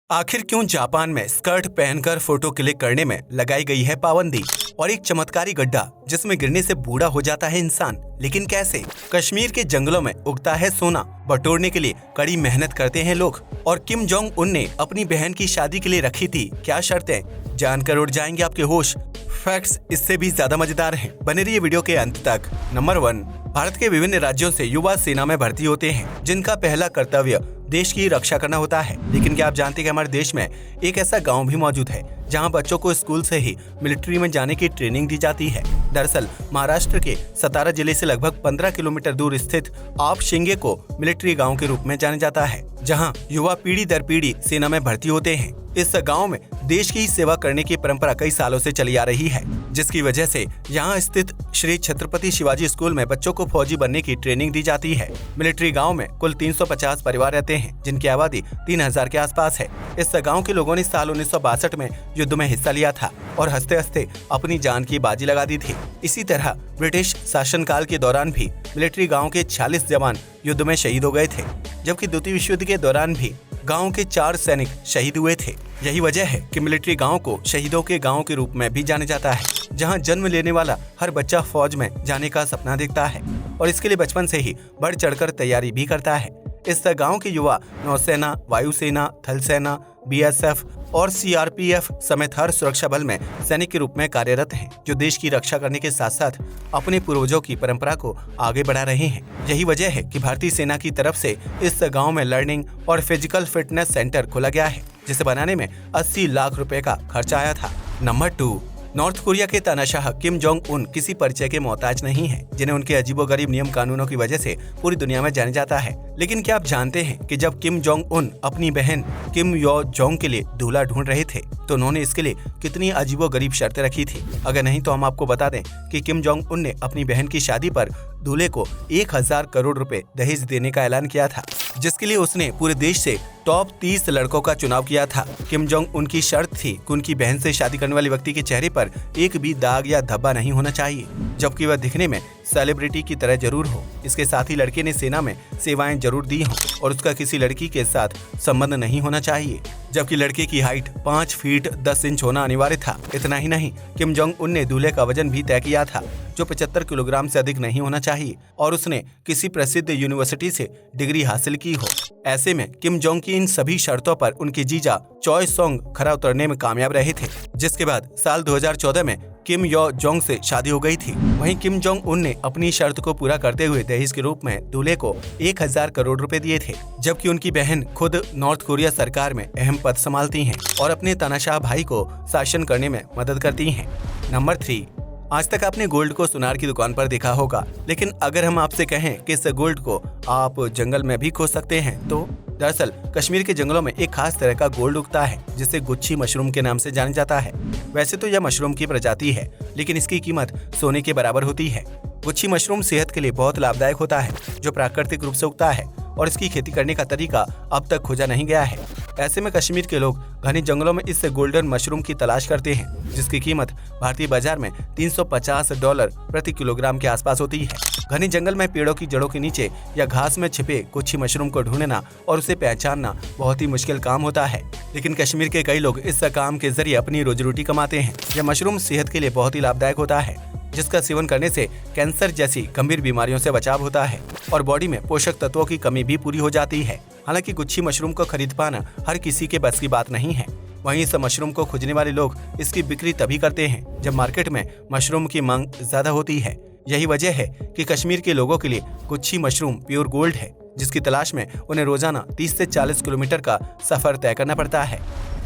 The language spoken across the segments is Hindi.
आखिर क्यों जापान में स्कर्ट पहनकर फोटो क्लिक करने में लगाई गई है पाबंदी और एक चमत्कारी गड्ढा जिसमें गिरने से बूढ़ा हो जाता है इंसान, लेकिन कैसे? कश्मीर के जंगलों में उगता है सोना, बटोरने के लिए कड़ी मेहनत करते हैं लोग। और किम जोंग उन ने अपनी बहन की शादी के लिए रखी थी क्या शर्तें? जानकर उड़ जाएंगे आपके होश। फैक्ट्स इससे भी ज्यादा मजेदार हैं, बने रहिए वीडियो के अंत तक। नंबर 1, भारत के विभिन्न राज्यों से युवा सेना में भर्ती होते हैं जिनका पहला कर्तव्य देश की रक्षा करना होता है। लेकिन क्या आप जानते हैं कि हमारे देश में एक ऐसा गांव भी मौजूद है जहां बच्चों को स्कूल से ही मिलिट्री में जाने की ट्रेनिंग दी जाती है। दरअसल महाराष्ट्र के सतारा जिले से लगभग 15 किलोमीटर दूर स्थित आपशिंगे को मिलिट्री गांव के रूप में जाना जाता है, जहां युवा पीढ़ी दर पीढ़ी सेना में भर्ती होते हैं। इस गांव में देश की सेवा करने की परंपरा कई सालों से चली आ रही है, जिसकी वजह से यहां स्थित श्री छत्रपति शिवाजी स्कूल में बच्चों को फौजी बनने की ट्रेनिंग दी जाती है। मिलिट्री गांव में कुल 350 परिवार रहते हैं, जिनकी आबादी 3000 के आसपास है। इस गांव के लोगों ने साल 1962 में युद्ध में हिस्सा लिया था और हंसते हंसते अपनी जान की बाजी लगा दी थी। इसी तरह ब्रिटिश शासनकाल के दौरान भी मिलिट्री गांव के 46 जवान युद्ध में शहीद हो गए थे, जबकि द्वितीय विश्व युद्ध के दौरान भी गांव के 4 सैनिक शहीद हुए थे। यही वजह है कि मिलिट्री गांव को शहीदों के गांव के रूप में भी जाना जाता है, जहां जन्म लेने वाला हर बच्चा फौज में जाने का सपना देखता है और इसके लिए बचपन से ही बढ़ चढ़कर तैयारी भी करता है। इस गांव के युवा नौसेना, वायुसेना, थल सेना, BSF और CRPF समेत हर सुरक्षा बल में सैनिक के रूप में कार्यरत हैं, जो देश की रक्षा करने के साथ साथ अपने पूर्वजों की परंपरा को आगे बढ़ा रहे हैं। यही वजह है कि भारतीय सेना की तरफ से इस गांव में लर्निंग और फिजिकल फिटनेस सेंटर खोला गया है, जिसे बनाने में 80 लाख रुपए का खर्चा आया था। नंबर 2, नॉर्थ कोरिया के तानाशाह किम जोंग उन किसी परिचय के मोहताज नहीं है, जिन्हें उनके अजीबोगरीब नियम कानूनों की वजह से पूरी दुनिया में जाना जाता है। लेकिन क्या आप जानते हैं कि जब किम जोंग उन अपनी बहन किम यो जोंग के लिए दूल्हा ढूंढ रहे थे तो उन्होंने इसके लिए कितनी अजीबोगरीब शर्तें रखी थी? अगर नहीं तो हम आपको बता दें कि किम जोंग उन ने अपनी बहन की शादी पर दूल्हे को 1000 करोड़ रुपए दहेज देने का ऐलान किया था, जिसके लिए उसने पूरे देश से टॉप 30 लड़कों का चुनाव किया था। किम जोंग उनकी शर्त थी कि उनकी बहन से शादी करने वाले व्यक्ति के चेहरे पर एक भी दाग या धब्बा नहीं होना चाहिए, जबकि वह दिखने में सेलिब्रिटी की तरह जरूर हो। इसके साथ ही लड़के ने सेना में सेवाएं जरूर दी हों और उसका किसी लड़की के साथ संबंध नहीं होना चाहिए, जबकि लड़के की हाइट 5 फीट 10 इंच होना अनिवार्य था। इतना ही नहीं, किम जोंग उन ने दूल्हे का वजन भी तय किया था, जो 75 किलोग्राम से अधिक नहीं होना चाहिए और उसने किसी प्रसिद्ध यूनिवर्सिटी से डिग्री हासिल की हो। ऐसे में किम जोंग की इन सभी शर्तों पर उनके जीजा चॉय सोंग खरा उतरने में कामयाब रहे थे, जिसके बाद साल 2014 में किम यो जोंग से शादी हो गई थी। वहीं किम जोंग उन ने अपनी शर्त को पूरा करते हुए दहेज के रूप में दूल्हे को 1000 करोड़ रुपए दिए थे, जबकि उनकी बहन खुद नॉर्थ कोरिया सरकार में अहम पद संभालती हैं और अपने तानाशाह भाई को शासन करने में मदद करती हैं। नंबर 3, आज तक आपने गोल्ड को सुनार की दुकान पर देखा होगा, लेकिन अगर हम आपसे कहें कि इस गोल्ड को आप जंगल में भी खोज सकते हैं तो दरअसल कश्मीर के जंगलों में एक खास तरह का गोल्ड उगता है, जिसे गुच्छी मशरूम के नाम से जाना जाता है। वैसे तो यह मशरूम की प्रजाति है, लेकिन इसकी कीमत सोने के बराबर होती है। गुच्छी मशरूम सेहत के लिए बहुत लाभदायक होता है, जो प्राकृतिक रूप से उगता है और इसकी खेती करने का तरीका अब तक खोजा नहीं गया है। ऐसे में कश्मीर के लोग घने जंगलों में इस गोल्डन मशरूम की तलाश करते हैं, जिसकी कीमत भारतीय बाजार में $350 प्रति किलोग्राम के आसपास होती है। घने जंगल में पेड़ों की जड़ों के नीचे या घास में छिपे गुच्छी मशरूम को ढूंढना और उसे पहचानना बहुत ही मुश्किल काम होता है, लेकिन कश्मीर के कई लोग इस काम के जरिए अपनी रोजी रोटी कमाते हैं। यह मशरूम सेहत के लिए बहुत ही लाभदायक होता है, जिसका सेवन करने से कैंसर जैसी गंभीर बीमारियों से बचाव होता है और बॉडी में पोषक तत्वों की कमी भी पूरी हो जाती है। हालांकि गुच्छी मशरूम को खरीद पाना हर किसी के बस की बात नहीं है। वहीं इस मशरूम को खोजने वाले लोग इसकी बिक्री तभी करते हैं जब मार्केट में मशरूम की मांग ज्यादा होती है। यही वजह है कि कश्मीर के लोगों के लिए गुच्छी मशरूम प्योर गोल्ड है, जिसकी तलाश में उन्हें रोजाना 30 से 40 किलोमीटर का सफर तय करना पड़ता है।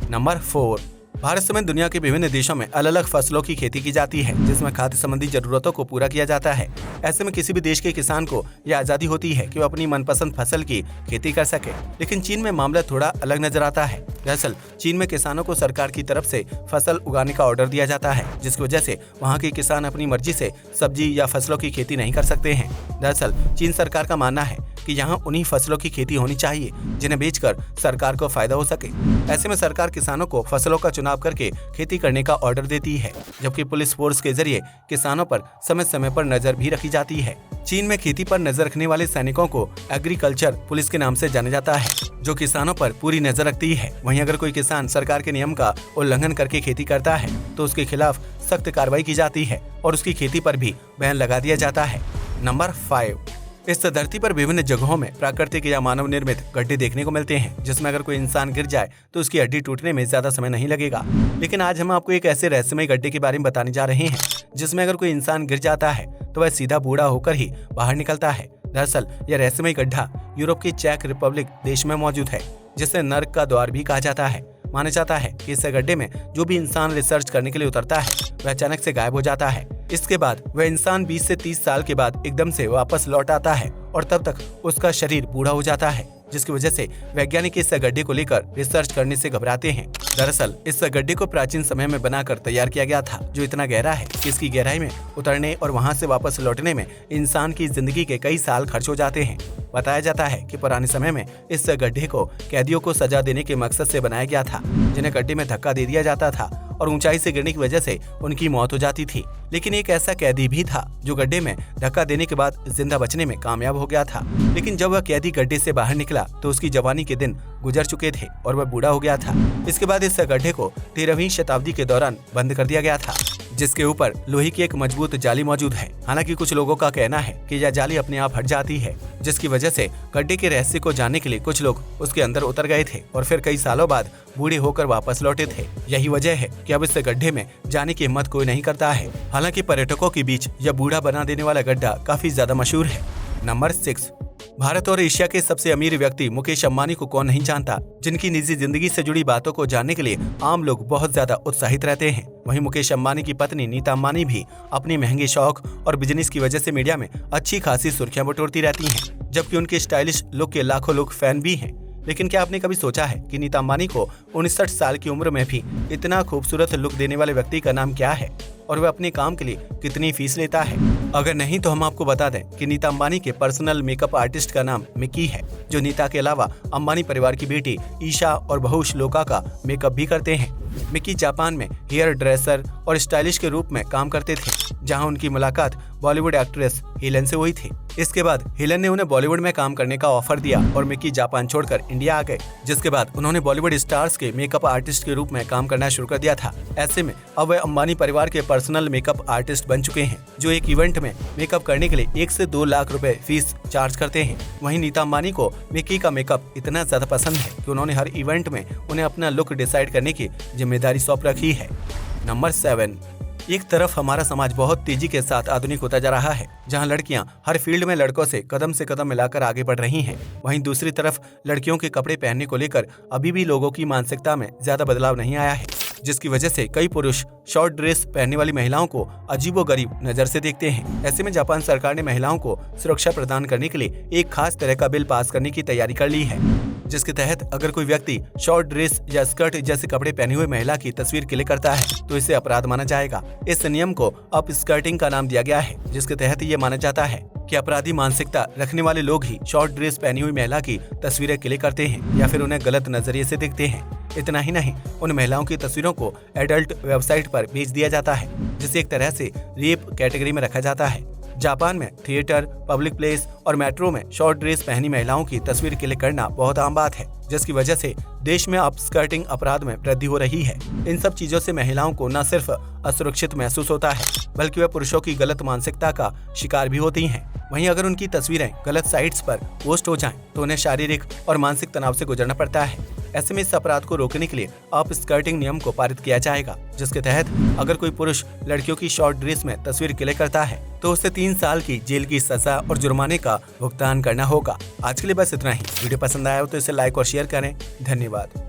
नंबर 4, भारत समेत दुनिया के विभिन्न देशों में अलग अलग फसलों की खेती की जाती है, जिसमें खाद्य संबंधी जरूरतों को पूरा किया जाता है। ऐसे में किसी भी देश के किसान को यह आजादी होती है कि वो अपनी मनपसंद फसल की खेती कर सके, लेकिन चीन में मामला थोड़ा अलग नजर आता है। दरअसल चीन में किसानों को सरकार की तरफ से फसल उगाने का ऑर्डर दिया जाता है, जिसकी वजह से वहाँ के किसान अपनी मर्जी से सब्जी या फसलों की खेती नहीं कर सकते हैं। दरअसल चीन सरकार का मानना है कि यहाँ उन्हीं फसलों की खेती होनी चाहिए जिन्हें बेचकर सरकार को फायदा हो सके। ऐसे में सरकार किसानों को फसलों का चुनाव करके खेती करने का ऑर्डर देती है, जबकि पुलिस फोर्स के जरिए किसानों पर समय समय पर नजर भी रखी जाती है। चीन में खेती पर नजर रखने वाले सैनिकों को एग्रीकल्चर पुलिस के नाम से जाना जाता है, जो किसानों पर पूरी नजर रखती है। वहीं अगर कोई किसान सरकार के नियम का उल्लंघन करके खेती करता है तो उसके खिलाफ सख्त कार्रवाई की जाती है और उसकी खेती पर भी बैन लगा दिया जाता है। नंबर 5, इस धरती पर विभिन्न जगहों में प्राकृतिक या मानव निर्मित गड्ढे देखने को मिलते हैं, जिसमें अगर कोई इंसान गिर जाए तो उसकी हड्डी टूटने में ज्यादा समय नहीं लगेगा। लेकिन आज हम आपको एक ऐसे रहस्यमय गड्ढे के बारे में बताने जा रहे हैं जिसमें अगर कोई इंसान गिर जाता है तो वह सीधा बूढ़ा होकर ही बाहर निकलता है। दरअसल यह रहस्यमय गड्ढा यूरोप की चेक रिपब्लिक देश में मौजूद है, जिसे नर्क का द्वार भी कहा जाता है। माना जाता है कि इस गड्ढे में जो भी इंसान रिसर्च करने के लिए उतरता है वह अचानक से गायब हो जाता है। इसके बाद वह इंसान 20 से 30 साल के बाद एकदम से वापस लौट आता है और तब तक उसका शरीर बूढ़ा हो जाता है, जिसकी वजह से वैज्ञानिक इस गड्ढे को लेकर रिसर्च करने से घबराते हैं। दरअसल इस गड्ढे को प्राचीन समय में बनाकर तैयार किया गया था, जो इतना गहरा है कि इसकी गहराई में उतरने और वहां से वापस लौटने में इंसान की जिंदगी के कई साल खर्च हो जाते हैं। बताया जाता है कि पुराने समय में इस गड्ढे को कैदियों को सजा देने के मकसद से बनाया गया था, जिन्हें गड्ढे में धक्का दे दिया जाता था और ऊंचाई से गिरने की वजह से उनकी मौत हो जाती थी। लेकिन एक ऐसा कैदी भी था जो गड्ढे में धक्का देने के बाद जिंदा बचने में कामयाब हो गया था। लेकिन जब वह कैदी गड्ढे से बाहर निकला तो उसकी जवानी के दिन गुजर चुके थे और वह बूढ़ा हो गया था। इसके बाद इस गड्ढे को 13वीं शताब्दी के दौरान बंद कर दिया गया था, जिसके ऊपर लोहे की एक मजबूत जाली मौजूद है। हालांकि कुछ लोगों का कहना है कि यह जाली अपने आप हट जाती है, जिसकी वजह से गड्ढे के रहस्य को जानने के लिए कुछ लोग उसके अंदर उतर गए थे और फिर कई सालों बाद बूढ़े होकर वापस लौटे थे। यही वजह है कि अब इस गड्ढे में जाने की हिम्मत कोई नहीं करता है। हालांकि पर्यटकों के बीच यह बूढ़ा बना देने वाला गड्ढा काफी ज्यादा मशहूर है। नंबर 6, भारत और एशिया के सबसे अमीर व्यक्ति मुकेश अंबानी को कौन नहीं जानता, जिनकी निजी जिंदगी से जुड़ी बातों को जानने के लिए आम लोग बहुत ज्यादा उत्साहित रहते हैं। वहीं मुकेश अंबानी की पत्नी नीता अंबानी भी अपने महंगे शौक और बिजनेस की वजह से मीडिया में अच्छी खासी सुर्खियां बटोरती रहती हैं, जबकि उनके स्टाइलिश लुक के लाखों लोग फैन भी हैं। लेकिन क्या आपने कभी सोचा है कि नीता अंबानी को 59 साल की उम्र में भी इतना खूबसूरत लुक देने वाले व्यक्ति का नाम क्या है और वह अपने काम के लिए कितनी फीस लेता है? अगर नहीं तो हम आपको बता दें कि नीता अंबानी के पर्सनल मेकअप आर्टिस्ट का नाम मिकी है, जो नीता के अलावा अंबानी परिवार की बेटी ईशा और बहू श्लोका का मेकअप भी करते हैं। मिकी जापान में हेयर ड्रेसर और स्टाइलिश के रूप में काम करते थे, जहां उनकी मुलाकात बॉलीवुड एक्ट्रेस हेलन से हुई थी। इसके बाद हेलन ने उन्हें बॉलीवुड में काम करने का ऑफर दिया और मिकी जापान छोड़कर इंडिया आ गए, जिसके बाद उन्होंने बॉलीवुड स्टार्स के मेकअप आर्टिस्ट के रूप में काम करना शुरू कर दिया था। ऐसे में अब वे अंबानी परिवार के पर्सनल मेकअप आर्टिस्ट बन चुके हैं, जो एक इवेंट में मेकअप करने के लिए 1 से 2 लाख रुपए फीस चार्ज करते हैं। वहीं नीता अंबानी को मिकी का मेकअप इतना ज्यादा पसंद है कि उन्होंने हर इवेंट में उन्हें अपना लुक डिसाइड करने की जिम्मेदारी सौंप रखी है। नंबर 7, एक तरफ हमारा समाज बहुत तेजी के साथ आधुनिक होता जा रहा है, जहां लड़कियां हर फील्ड में लड़कों से कदम मिलाकर आगे बढ़ रही हैं। वहीं दूसरी तरफ लड़कियों के कपड़े पहनने को लेकर अभी भी लोगों की मानसिकता में ज्यादा बदलाव नहीं आया है, जिसकी वजह से कई पुरुष शॉर्ट ड्रेस पहनने वाली महिलाओं को अजीबोगरीब नजर से देखते हैं। ऐसे में जापान सरकार ने महिलाओं को सुरक्षा प्रदान करने के लिए एक खास तरह का बिल पास करने की तैयारी कर ली है, जिसके तहत अगर कोई व्यक्ति शॉर्ट ड्रेस या स्कर्ट जैसे कपड़े पहने हुए महिला की तस्वीर क्लिक करता है तो इसे अपराध माना जाएगा। इस नियम को अप स्कर्टिंग का नाम दिया गया है, जिसके तहत ये माना जाता है कि अपराधी मानसिकता रखने वाले लोग ही शॉर्ट ड्रेस पहनी हुई महिला की तस्वीरें क्लिक करते हैं या फिर उन्हें गलत नजरिए से देखते हैं। इतना ही नहीं, उन महिलाओं की तस्वीरों को एडल्ट वेबसाइट पर भेज दिया जाता है, जिसे एक तरह से रेप कैटेगरी में रखा जाता है। जापान में थिएटर, पब्लिक प्लेस और मेट्रो में शॉर्ट ड्रेस पहनी महिलाओं की तस्वीर क्लिक करना बहुत आम बात है, जिसकी वजह से देश में अपस्कर्टिंग अपराध में वृद्धि हो रही है। इन सब चीजों से महिलाओं को न सिर्फ असुरक्षित महसूस होता है, बल्कि वह पुरुषों की गलत मानसिकता का शिकार भी होती हैं। वहीं अगर उनकी तस्वीरें गलत साइट्स पर पोस्ट हो जाएं, तो उन्हें शारीरिक और मानसिक तनाव से गुजरना पड़ता है। ऐसे में इस अपराध को रोकने के लिए अप स्कर्टिंग नियम को पारित किया जाएगा, जिसके तहत अगर कोई पुरुष लड़कियों की शॉर्ट ड्रेस में तस्वीर क्लिक करता है तो उसे 3 साल की जेल की सजा और जुर्माने का भुगतान करना होगा। आज के लिए बस इतना ही। वीडियो पसंद आया हो तो इसे लाइक और शेयर करें। धन्यवाद।